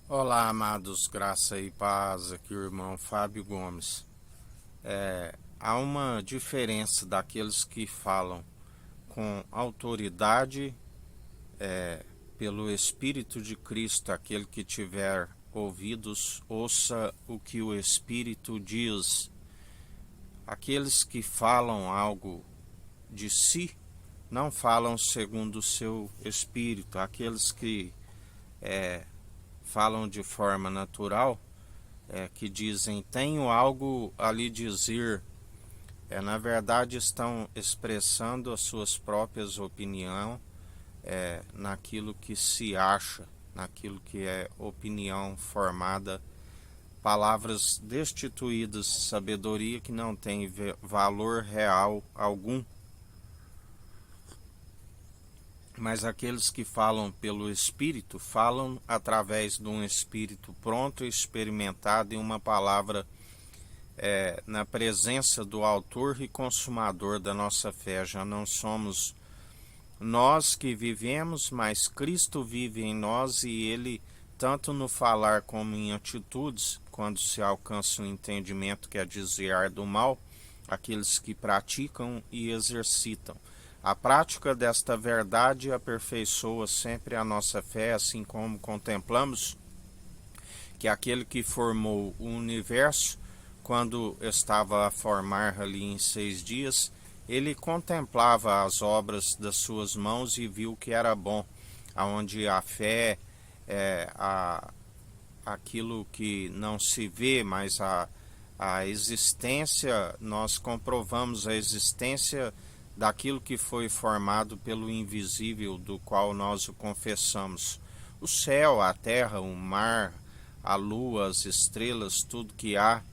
Olá, amados, graça e paz, aqui o irmão Fábio Gomes. Há uma diferença daqueles que falam com autoridade pelo Espírito de Cristo. Aquele que tiver ouvidos, ouça o que o Espírito diz. Aqueles que falam algo de si, não falam segundo o seu espírito. Aqueles que falam de forma natural, que dizem, tenho algo a lhe dizer, na verdade estão expressando as suas próprias opiniões naquilo que se acha, naquilo que é opinião formada, palavras destituídas de sabedoria que não tem valor real algum. Mas aqueles que falam pelo Espírito, falam através de um Espírito pronto e experimentado em uma palavra na presença do autor e consumador da nossa fé. Já não somos nós que vivemos, mas Cristo vive em nós, e Ele, tanto no falar como em atitudes, quando se alcança o entendimento, que é desviar do mal, aqueles que praticam e exercitam. A prática desta verdade aperfeiçoa sempre a nossa fé, assim como contemplamos que aquele que formou o universo, quando estava a formar ali em 6 dias, ele contemplava as obras das suas mãos e viu que era bom, aonde a fé é aquilo que não se vê, mas a existência, nós comprovamos a existência daquilo que foi formado pelo invisível, do qual nós o confessamos. O céu, a terra, o mar, a lua, as estrelas, tudo que há,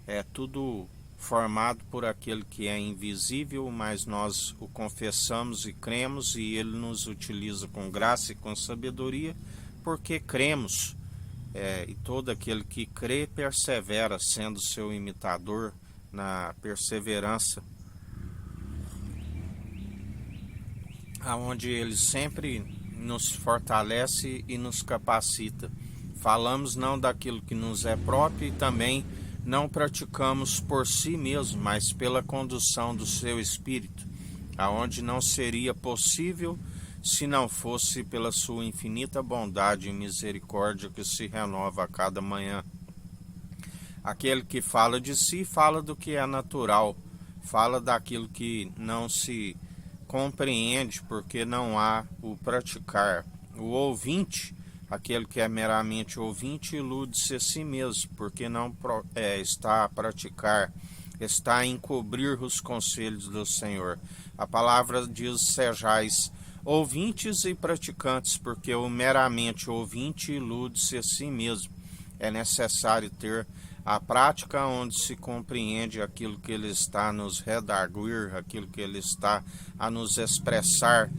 é tudo formado por aquele que é invisível, mas nós o confessamos e cremos, e ele nos utiliza com graça e com sabedoria, porque cremos. E todo aquele que crê persevera, sendo seu imitador na perseverança, aonde ele sempre nos fortalece e nos capacita. Falamos não daquilo que nos é próprio, e também não praticamos por si mesmo, mas pela condução do seu Espírito, aonde não seria possível se não fosse pela sua infinita bondade e misericórdia que se renova a cada manhã. Aquele que fala de si, fala do que é natural, fala daquilo que não se compreende, porque não há o praticar. O ouvinte, aquele que é meramente ouvinte, ilude-se a si mesmo, porque não está a praticar, está a encobrir os conselhos do Senhor. A palavra diz, sejais ouvintes e praticantes, porque o meramente ouvinte ilude-se a si mesmo. É necessário ter a prática, onde se compreende aquilo que ele está a nos redarguir, aquilo que ele está a nos expressar,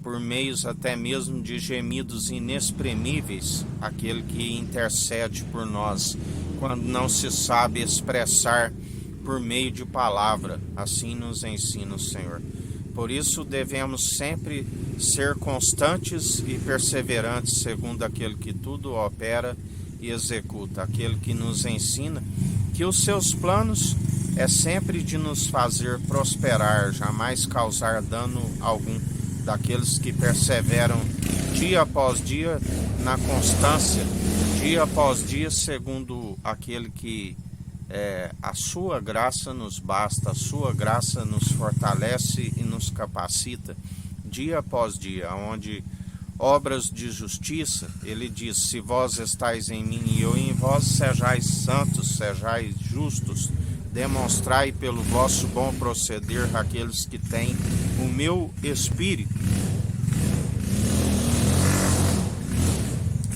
por meios até mesmo de gemidos inexprimíveis, aquele que intercede por nós, quando não se sabe expressar por meio de palavra. Assim nos ensina o Senhor. Por isso devemos sempre ser constantes e perseverantes, segundo aquele que tudo opera e executa, aquele que nos ensina que os seus planos é sempre de nos fazer prosperar, jamais causar dano algum. Daqueles que perseveram dia após dia na constância, dia após dia, segundo aquele que a sua graça nos basta, a sua graça nos fortalece e nos capacita dia após dia, onde obras de justiça, ele diz, se vós estáis em mim e eu em vós, sejais santos, sejais justos, demonstrai pelo vosso bom proceder aqueles que têm o meu Espírito.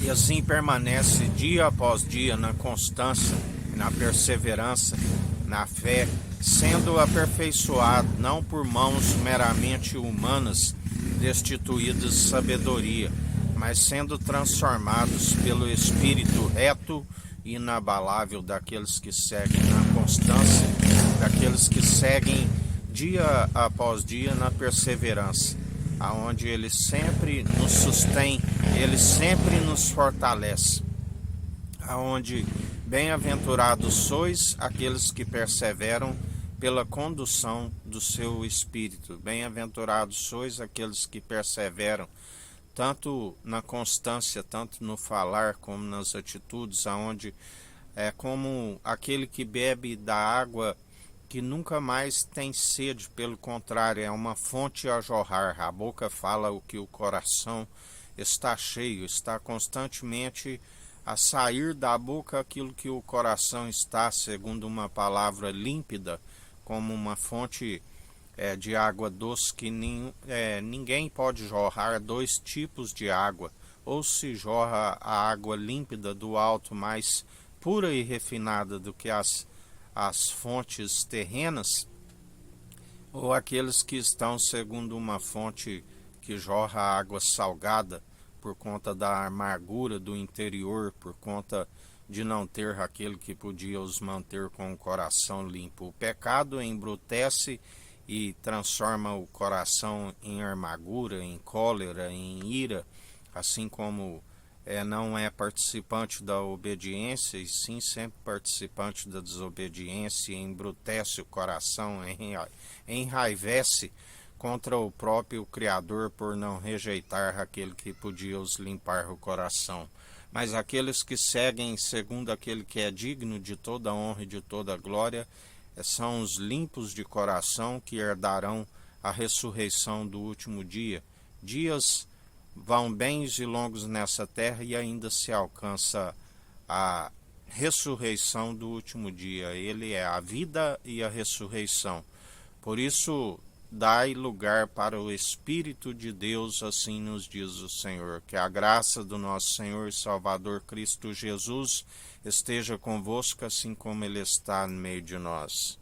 E assim permanece dia após dia na constância, na perseverança, na fé, sendo aperfeiçoado não por mãos meramente humanas, destituídas de sabedoria, mas sendo transformados pelo Espírito reto e inabalável daqueles que seguem na constância, daqueles que seguem dia após dia na perseverança, aonde ele sempre nos sustém, ele sempre nos fortalece. aonde bem-aventurados sois aqueles que perseveram pela condução do seu espírito. Bem-aventurados sois aqueles que perseveram tanto na constância, tanto no falar como nas atitudes, aonde é como aquele que bebe da água que nunca mais tem sede, pelo contrário, é uma fonte a jorrar. A boca fala o que o coração está cheio, está constantemente a sair da boca aquilo que o coração está, segundo uma palavra límpida, como uma fonte de água doce, que ninguém pode jorrar dois tipos de água. Ou se jorra a água límpida do alto, mais pura e refinada do que as fontes terrenas, ou aqueles que estão segundo uma fonte que jorra água salgada, por conta da amargura do interior, por conta de não ter aquele que podia os manter com o coração limpo. O pecado embrutece e transforma o coração em amargura, em cólera, em ira, assim como não é participante da obediência, e sim sempre participante da desobediência, embrutece o coração, enraivece contra o próprio Criador por não rejeitar aquele que podia os limpar o coração. Mas aqueles que seguem segundo aquele que é digno de toda honra e de toda glória, são os limpos de coração, que herdarão a ressurreição do último dia. Dias vão bens e longos nessa terra e ainda se alcança a ressurreição do último dia. Ele é a vida e a ressurreição. Por isso, dai lugar para o Espírito de Deus, assim nos diz o Senhor. Que a graça do nosso Senhor e Salvador Cristo Jesus esteja convosco, assim como Ele está no meio de nós.